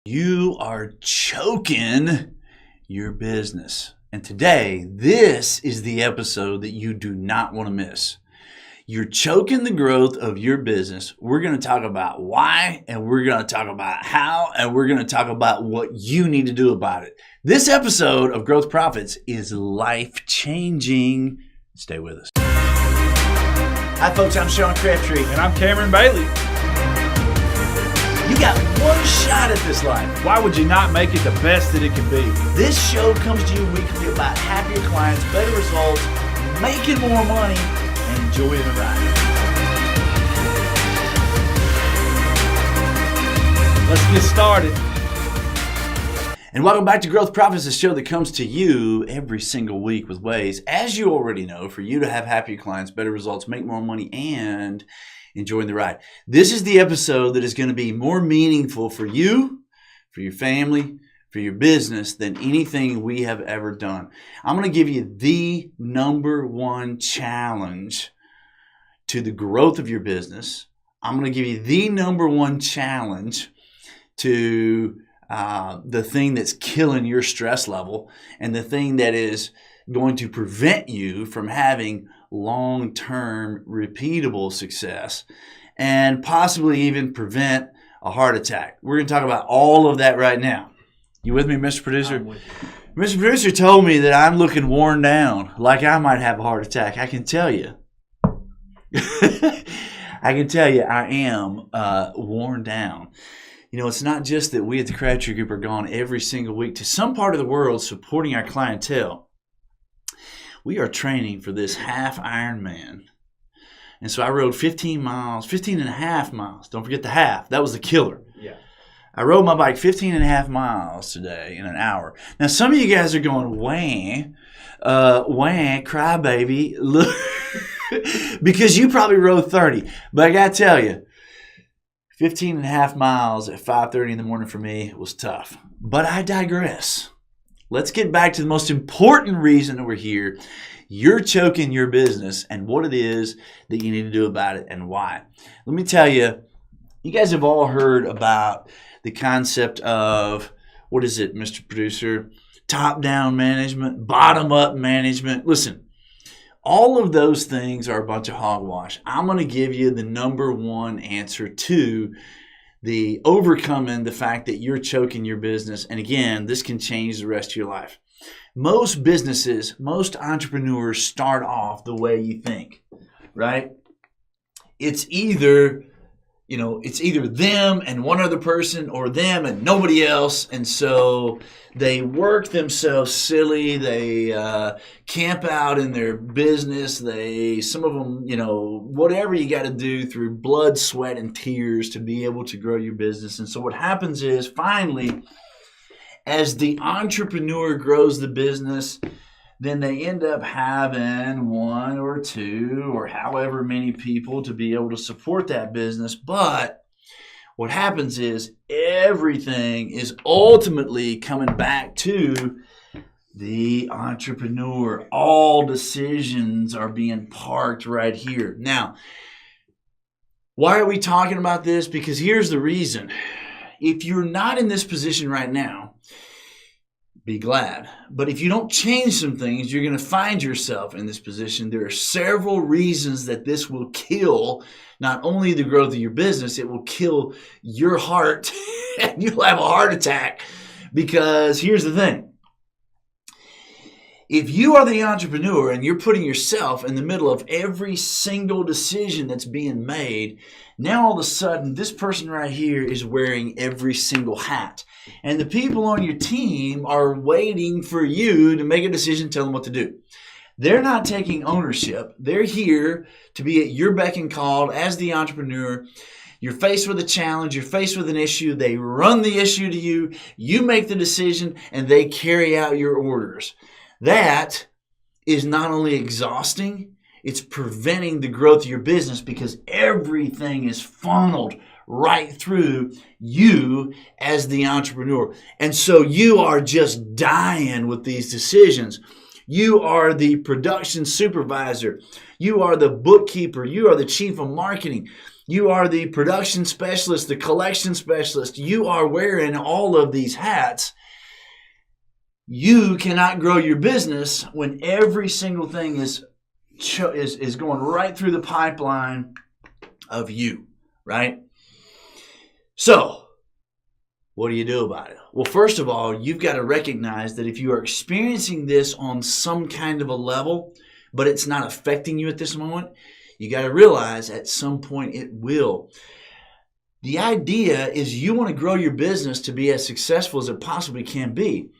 You are choking your business. And today, this is the episode that you do not want to miss. You're choking the growth of your business. We're going to talk about why, and we're going to talk about how, and we're going to talk about what you need to do about it. This episode of Growth Profits is life-changing. Stay with us. Hi, folks. I'm Sean Crabtree. And I'm Cameron Bailey. You got one shot at this life. Why would you not make it the best that it can be? This show comes to you weekly about happier clients, better results, making more money, and enjoying the ride. Let's get started. And welcome back to Growth Profits, the show that comes to you every single week with ways, as you already know, for you to have happier clients, better results, make more money, and enjoying the ride. This is the episode that is going to be more meaningful for you, for your family, for your business than anything we have ever done. I'm going to give you the number one challenge to the growth of your business. I'm going to give you the number one challenge to the thing that's killing your stress level and the thing that is going to prevent you from having long-term repeatable success and possibly even prevent a heart attack. We're going to talk about all of that right now. You with me, Mr. Producer? I'm with you. Mr. Producer told me that I'm looking worn down, like I might have a heart attack. I can tell you. I am worn down. You know, it's not just that we at the Crabtree Group are gone every single week to some part of the world supporting our clientele. We are training for this half Ironman. And so I rode 15 and a half miles. Don't forget the half. That was the killer. Yeah. I rode my bike 15 and a half miles today in an hour. Now, some of you guys are going, crybaby, look, because you probably rode 30. But I got to tell you, 15 and a half miles at 5:30 in the morning for me was tough. But I digress. Let's get back to the most important reason that we're here. You're choking your business and what it is that you need to do about it and why. Let me tell you, you guys have all heard about the concept of, what is it, Mr. Producer? Top-down management, bottom-up management. Listen, all of those things are a bunch of hogwash. I'm going to give you the number one answer to the overcoming the fact that you're choking your business. And again, this can change the rest of your life. Most businesses, most entrepreneurs start off the way you think, right? It's either them and one other person or them and nobody else. And so they work themselves silly. They camp out in their business. Some of them, whatever you got to do through blood, sweat, and tears to be able to grow your business. And so what happens is finally, as the entrepreneur grows the business, then they end up having one or two or however many people to be able to support that business. But what happens is everything is ultimately coming back to the entrepreneur. All decisions are being parked right here. Now, why are we talking about this? Because here's the reason. If you're not in this position right now, be glad. But if you don't change some things, you're going to find yourself in this position. There are several reasons that this will kill not only the growth of your business, it will kill your heart and you'll have a heart attack. Because here's the thing. If you are the entrepreneur and you're putting yourself in the middle of every single decision that's being made, now all of a sudden this person right here is wearing every single hat. And the people on your team are waiting for you to make a decision, tell them what to do. They're not taking ownership. They're here to be at your beck and call as the entrepreneur. You're faced with a challenge. You're faced with an issue. They run the issue to you. You make the decision, and they carry out your orders. That is not only exhausting, it's preventing the growth of your business because everything is funneled right through you as the entrepreneur. And so you are just dying with these decisions. You are the production supervisor. You are the bookkeeper. You are the chief of marketing. You are the production specialist, the collection specialist. You are wearing all of these hats. You cannot grow your business when every single thing is going right through the pipeline of you, right? So, what do you do about it? Well, first of all, you've got to recognize that if you are experiencing this on some kind of a level, but it's not affecting you at this moment, you got to realize at some point it will. The idea is you want to grow your business to be as successful as it possibly can be.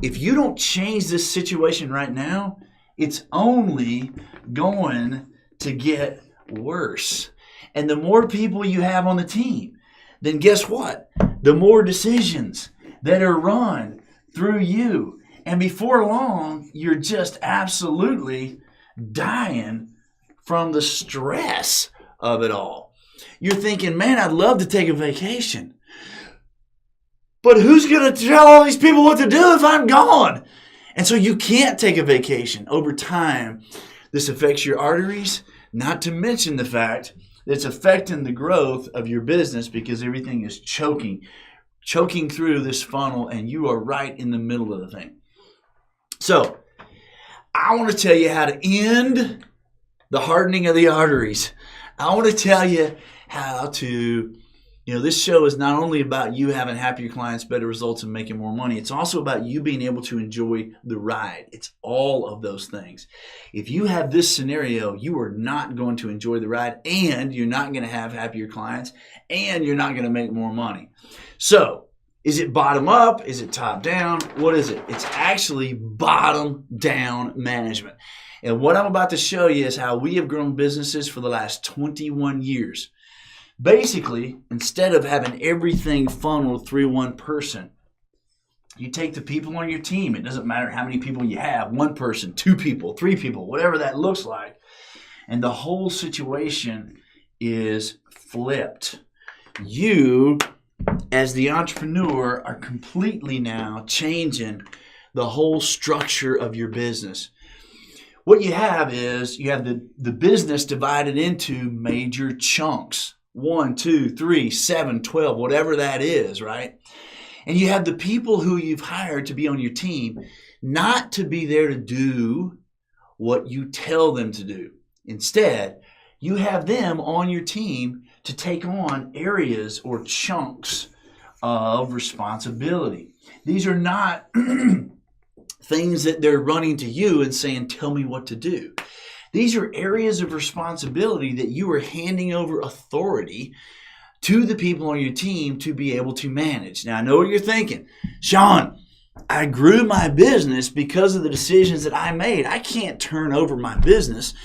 If you don't change this situation right now, it's only going to get worse. And the more people you have on the team, then guess what? The more decisions that are run through you. And before long, you're just absolutely dying from the stress of it all. You're thinking, man, I'd love to take a vacation. But who's going to tell all these people what to do if I'm gone? And so you can't take a vacation. Over time, this affects your arteries, not to mention the fact that it's affecting the growth of your business because everything is choking through this funnel, and you are right in the middle of the thing. So I want to tell you how to end the hardening of the arteries. I want to tell you how to, this show is not only about you having happier clients, better results, and making more money. It's also about you being able to enjoy the ride. It's all of those things. If you have this scenario, you are not going to enjoy the ride, and you're not going to have happier clients, and you're not going to make more money. So, is it bottom up? Is it top down? What is it? It's actually bottom down management. And what I'm about to show you is how we have grown businesses for the last 21 years. Basically, instead of having everything funneled through one person, you take the people on your team. It doesn't matter how many people you have, one person, two people, three people, whatever that looks like. And the whole situation is flipped. You, as the entrepreneur, are completely now changing the whole structure of your business. What you have is you have the business divided into major chunks. 1, 2, 3, 7, 12, whatever that is, right? And you have the people who you've hired to be on your team, not to be there to do what you tell them to do. Instead, you have them on your team to take on areas or chunks of responsibility. These are not things that they're running to you and saying, tell me what to do. These are areas of responsibility that you are handing over authority to the people on your team to be able to manage. Now, I know what you're thinking. Sean, I grew my business because of the decisions that I made. I can't turn over my business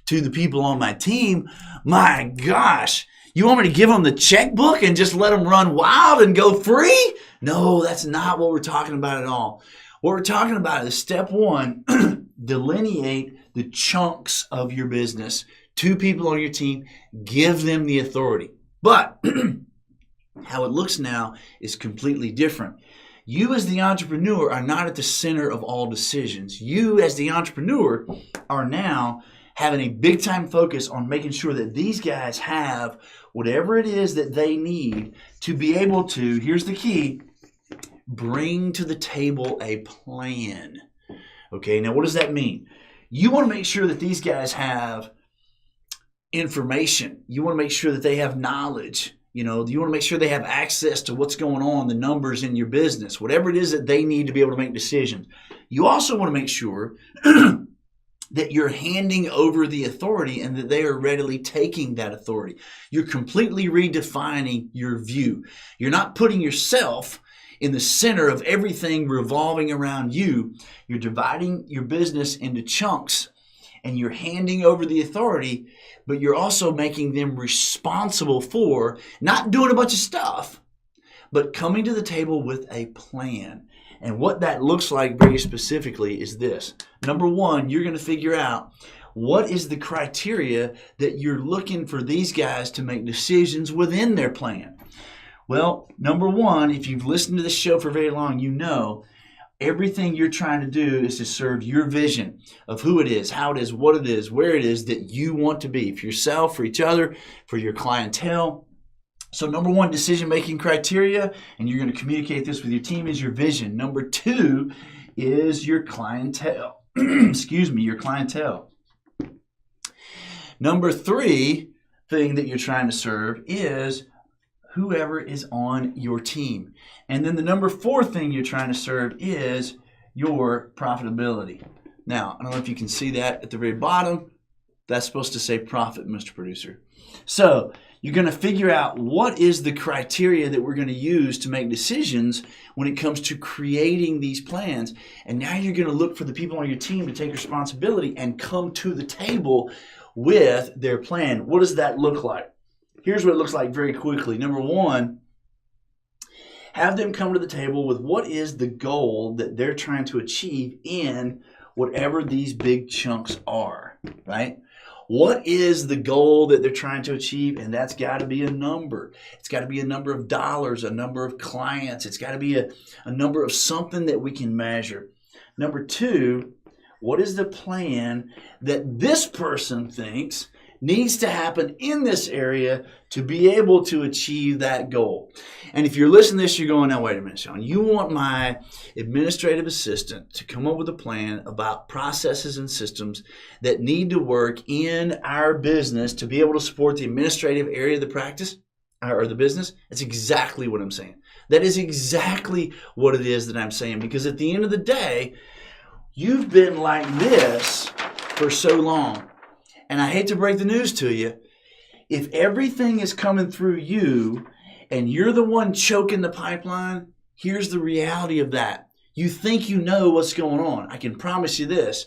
to the people on my team. My gosh, you want me to give them the checkbook and just let them run wild and go free? No, that's not what we're talking about at all. What we're talking about is step one, delineate the chunks of your business to people on your team, give them the authority. But how it looks now is completely different. You as the entrepreneur are not at the center of all decisions. You as the entrepreneur are now having a big time focus on making sure that these guys have whatever it is that they need to be able to, here's the key, bring to the table a plan. Okay, now what does that mean? You want to make sure that these guys have information. You want to make sure that they have knowledge. You want to make sure they have access to what's going on, the numbers in your business, whatever it is that they need to be able to make decisions. You also want to make sure that you're handing over the authority and that they are readily taking that authority. You're completely redefining your view. You're not putting yourself in the center of everything revolving around you. You're dividing your business into chunks and you're handing over the authority, but you're also making them responsible for not doing a bunch of stuff, but coming to the table with a plan. And what that looks like very specifically is this. Number one, you're going to figure out what is the criteria that you're looking for these guys to make decisions within their plan. Well, number one, if you've listened to this show for very long, you know Everything you're trying to do is to serve your vision of who it is, how it is, what it is, where it is that you want to be for yourself, for each other, for your clientele. So number one, decision-making criteria, and you're going to communicate this with your team, is your vision. Number two is your clientele. Excuse me, your clientele. Number three thing that you're trying to serve is whoever is on your team. And then the number four thing you're trying to serve is your profitability. Now, I don't know if you can see that at the very bottom. That's supposed to say profit, Mr. Producer. So you're going to figure out what is the criteria that we're going to use to make decisions when it comes to creating these plans. And now you're going to look for the people on your team to take responsibility and come to the table with their plan. What does that look like? Here's what it looks like very quickly. Number one, have them come to the table with what is the goal that they're trying to achieve in whatever these big chunks are, right? What is the goal that they're trying to achieve? And that's got to be a number. It's got to be a number of dollars, a number of clients. It's got to be a number of something that we can measure. Number two, what is the plan that this person thinks needs to happen in this area to be able to achieve that goal? And if you're listening to this, you're going, now wait a minute, Sean, you want my administrative assistant to come up with a plan about processes and systems that need to work in our business to be able to support the administrative area of the practice or the business? That's exactly what I'm saying. That is exactly what it is that I'm saying, because at the end of the day, you've been like this for so long. And I hate to break the news to you, if everything is coming through you and you're the one choking the pipeline, here's the reality of that. You think you know what's going on. I can promise you this.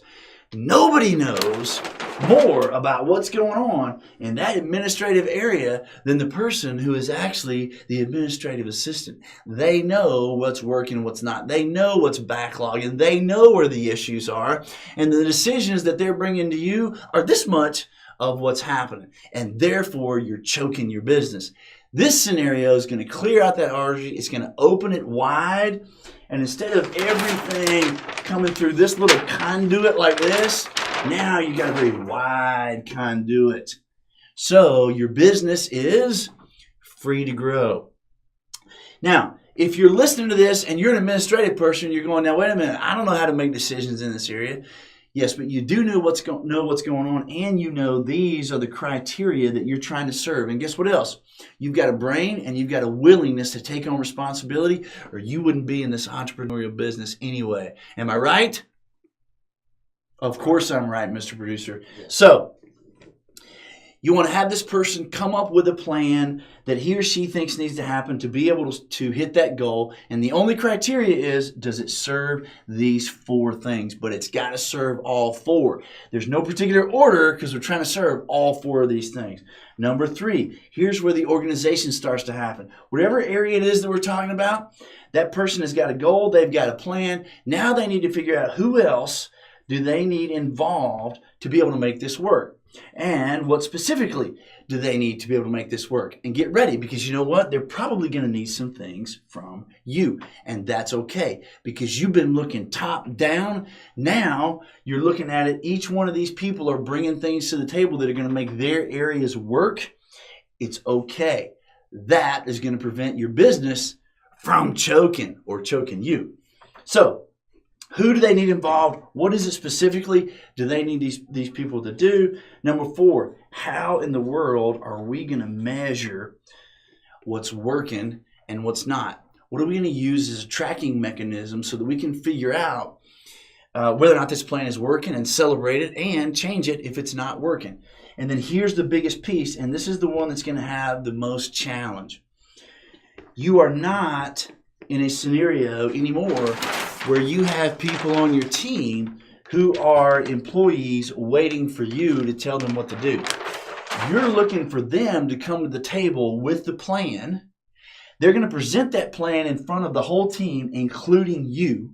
Nobody knows more about what's going on in that administrative area than the person who is actually the administrative assistant. They know what's working, what's not. They know what's backlogging. They know where the issues are. And the decisions that they're bringing to you are this much of what's happening. And therefore, you're choking your business. This scenario is going to clear out that artery. It's going to open it wide. And instead of everything coming through this little conduit like this, now you got a very wide conduit. So your business is free to grow. Now, if you're listening to this and you're an administrative person, you're going, now wait a minute, I don't know how to make decisions in this area. Yes, but you do know what's going on, and you know these are the criteria that you're trying to serve. And guess what else? You've got a brain and you've got a willingness to take on responsibility, or you wouldn't be in this entrepreneurial business anyway. Am I right? Of course I'm right, Mr. Producer. So you want to have this person come up with a plan that he or she thinks needs to happen to be able to hit that goal. And the only criteria is, does it serve these four things? But it's got to serve all four. There's no particular order because we're trying to serve all four of these things. Number three, here's where the organization starts to happen. Whatever area it is that we're talking about, that person has got a goal, they've got a plan. Now they need to figure out who else do they need involved to be able to make this work. And what specifically do they need to be able to make this work? And get ready, because you know what? They're probably going to need some things from you. And that's okay, because you've been looking top down. Now you're looking at it. Each one of these people are bringing things to the table that are going to make their areas work. It's okay. That is going to prevent your business from choking or choking you. So, who do they need involved? What is it specifically do they need these people to do? Number four, how in the world are we going to measure what's working and what's not? What are we going to use as a tracking mechanism so that we can figure out whether or not this plan is working and celebrate it and change it if it's not working? And then here's the biggest piece, and this is the one that's going to have the most challenge. You are not in a scenario anymore where you have people on your team who are employees waiting for you to tell them what to do. You're looking for them to come to the table with the plan. They're going to present that plan in front of the whole team, including you.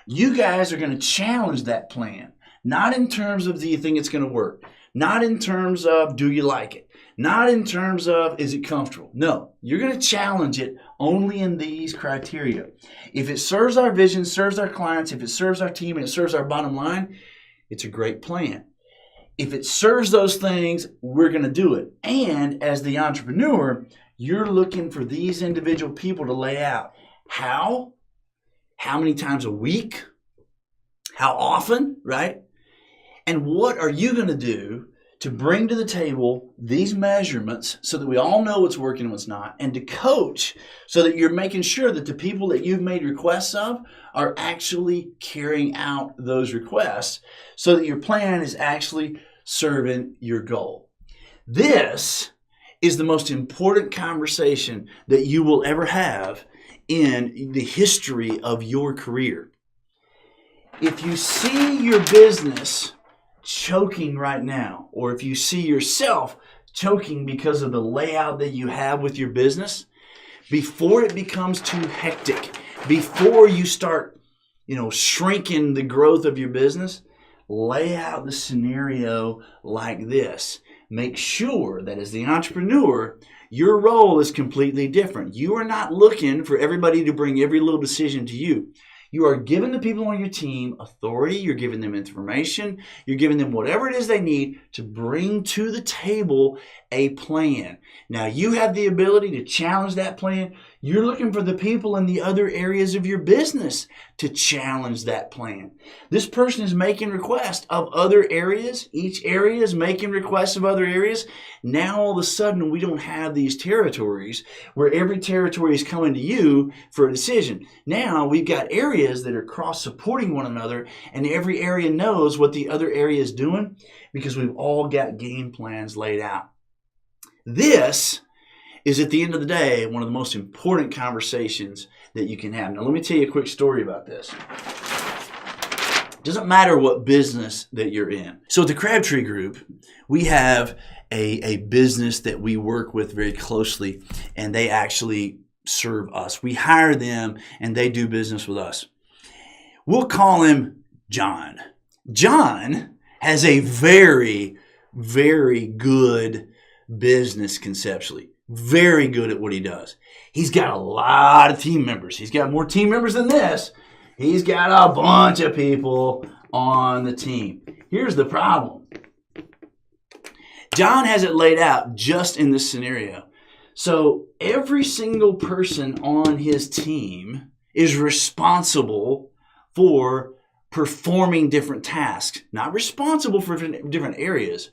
You guys are going to challenge that plan, not in terms of do you think it's going to work, not in terms of do you like it, not in terms of is it comfortable. No, you're going to challenge it only in these criteria. If it serves our vision, serves our clients, if it serves our team, and it serves our bottom line, it's a great plan. If it serves those things, we're going to do it. And as the entrepreneur, you're looking for these individual people to lay out how many times a week, how often, right? And what are you going to do to bring to the table these measurements so that we all know what's working and what's not, and to coach so that you're making sure that the people that you've made requests of are actually carrying out those requests so that your plan is actually serving your goal. This is the most important conversation that you will ever have in the history of your career. If you see your business choking right now, or if you see yourself choking because of the layout that you have with your business, before it becomes too hectic, before you start, shrinking the growth of your business, lay out the scenario like this. Make sure that as the entrepreneur, your role is completely different. You are not looking for everybody to bring every little decision to you. You are giving the people on your team authority. You're giving them information. You're giving them whatever it is they need to bring to the table a plan. Now, you have the ability to challenge that plan. You're looking for the people in the other areas of your business to challenge that plan. This person is making requests of other areas. Each area is making requests of other areas. Now, all of a sudden, we don't have these territories where every territory is coming to you for a decision. Now, we've got areas that are cross-supporting one another, and every area knows what the other area is doing because we've all got game plans laid out. This is, at the end of the day, one of the most important conversations that you can have. Now, let me tell you a quick story about this. It doesn't matter what business that you're in. So at the Crabtree Group, we have a business that we work with very closely, and they actually serve us. We hire them, and they do business with us. We'll call him John. John has a very, very good business conceptually. Very good at what he does. He's got a lot of team members. He's got more team members than this. He's got a bunch of people on the team. Here's the problem. John has it laid out just in this scenario. So every single person on his team is responsible for performing different tasks. Not responsible for different areas,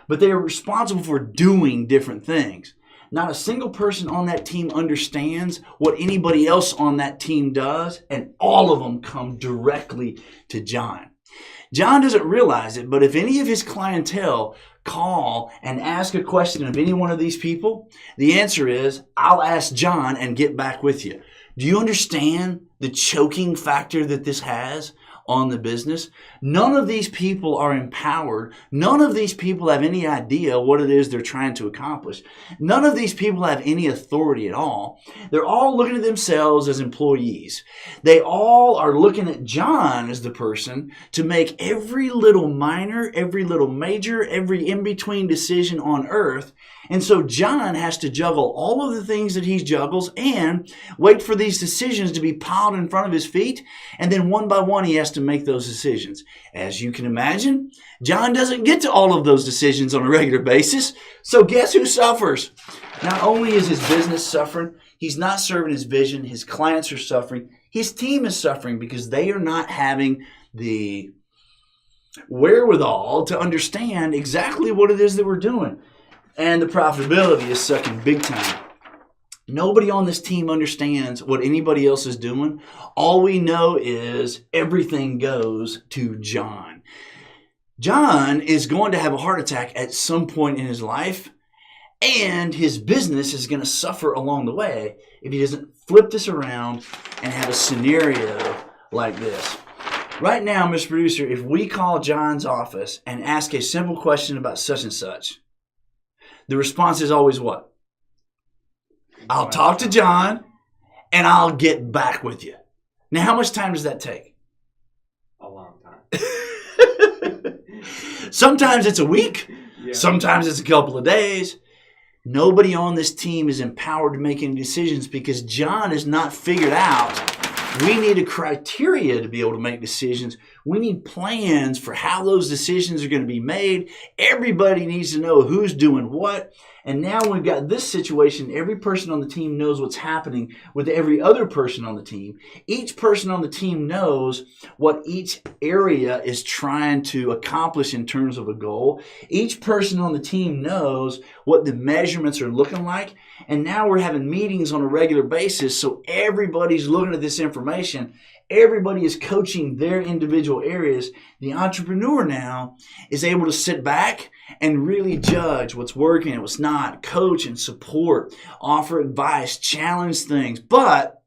but they are responsible for doing different things. Not a single person on that team understands what anybody else on that team does, and all of them come directly to John. John doesn't realize it, but if any of his clientele call and ask a question of any one of these people, the answer is, I'll ask John and get back with you. Do you understand the choking factor that this has on the business? None of these people are empowered. None of these people have any idea what it is they're trying to accomplish. None of these people have any authority at all. They're all looking at themselves as employees. They all are looking at John as the person to make every little minor, every little major, every in-between decision on earth. And so John has to juggle all of the things that he juggles and wait for these decisions to be piled in front of his feet. And then one by one, he has to make those decisions. As you can imagine, John doesn't get to all of those decisions on a regular basis. So guess who suffers? Not only is his business suffering, he's not serving his vision. His clients are suffering. His team is suffering because they are not having the wherewithal to understand exactly what it is that we're doing. And the profitability is sucking big time. Nobody on this team understands what anybody else is doing. All we know is everything goes to John. John is going to have a heart attack at some point in his life, and his business is going to suffer along the way if he doesn't flip this around and have a scenario like this. Right now, Mr. Producer, if we call John's office and ask a simple question about such and such, the response is always what? I'll talk to John and I'll get back with you. Now, how much time does that take? A long time. Sometimes it's a week. Yeah. Sometimes it's a couple of days. Nobody on this team is empowered to make any decisions because John has not figured out we need a criteria to be able to make decisions. We need plans for how those decisions are going to be made. Everybody needs to know who's doing what. And now we've got this situation. Every person on the team knows what's happening with every other person on the team. Each person on the team knows what each area is trying to accomplish in terms of a goal. Each person on the team knows what the measurements are looking like. And now we're having meetings on a regular basis. So everybody's looking at this information. Everybody is coaching their individual areas. The entrepreneur now is able to sit back and really judge what's working and what's not, coach and support, offer advice, challenge things, but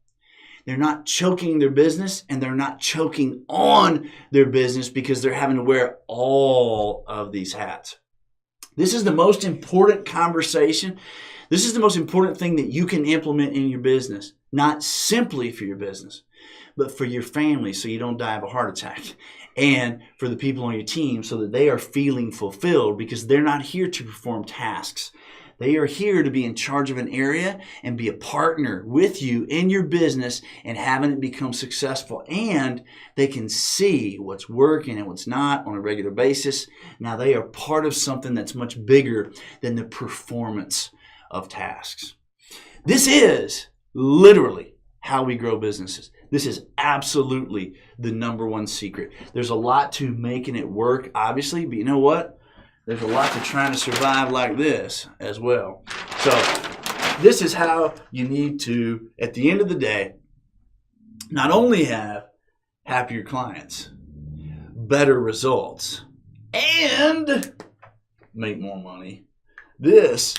they're not choking their business and they're not choking on their business because they're having to wear all of these hats. This is the most important conversation. This is the most important thing that you can implement in your business, not simply for your business, but for your family so you don't die of a heart attack, and for the people on your team so that they are feeling fulfilled because they're not here to perform tasks. They are here to be in charge of an area and be a partner with you in your business and having it become successful. And they can see what's working and what's not on a regular basis. Now they are part of something that's much bigger than the performance of tasks. This is literally how we grow businesses. This is absolutely the number one secret. There's a lot to making it work, obviously, but you know what? There's a lot to trying to survive like this as well. So this is how you need to, at the end of the day, not only have happier clients, better results, and make more money. This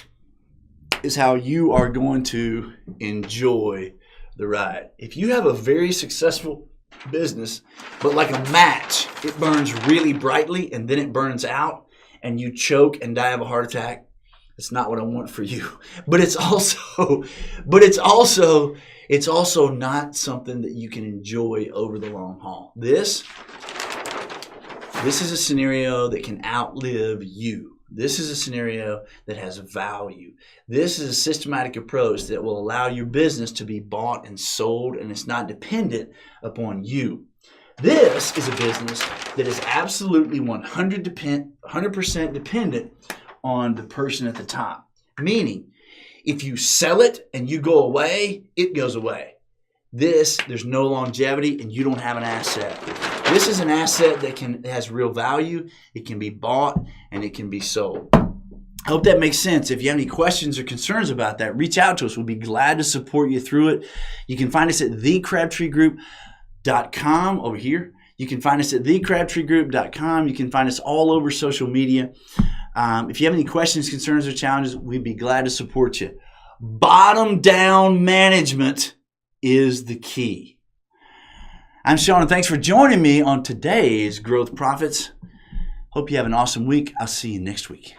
is how you are going to enjoy the ride. If you have a very successful business, but like a match, it burns really brightly and then it burns out and you choke and die of a heart attack, it's not what I want for you. But it's also not something that you can enjoy over the long haul. This is a scenario that can outlive you. This is a scenario that has value. This is a systematic approach that will allow your business to be bought and sold, and it's not dependent upon you. This is a business that is absolutely 100% dependent on the person at the top. Meaning, if you sell it and you go away, it goes away. There's no longevity and you don't have an asset. This is an asset that has real value. It can be bought and it can be sold. I hope that makes sense. If you have any questions or concerns about that, reach out to us. We'll be glad to support you through it. You can find us at thecrabtreegroup.com over here. You can find us at thecrabtreegroup.com. You can find us all over social media. If you have any questions, concerns, or challenges, we'd be glad to support you. Bottom down management is the key. I'm Sean, and thanks for joining me on today's Growth Profits. Hope you have an awesome week. I'll see you next week.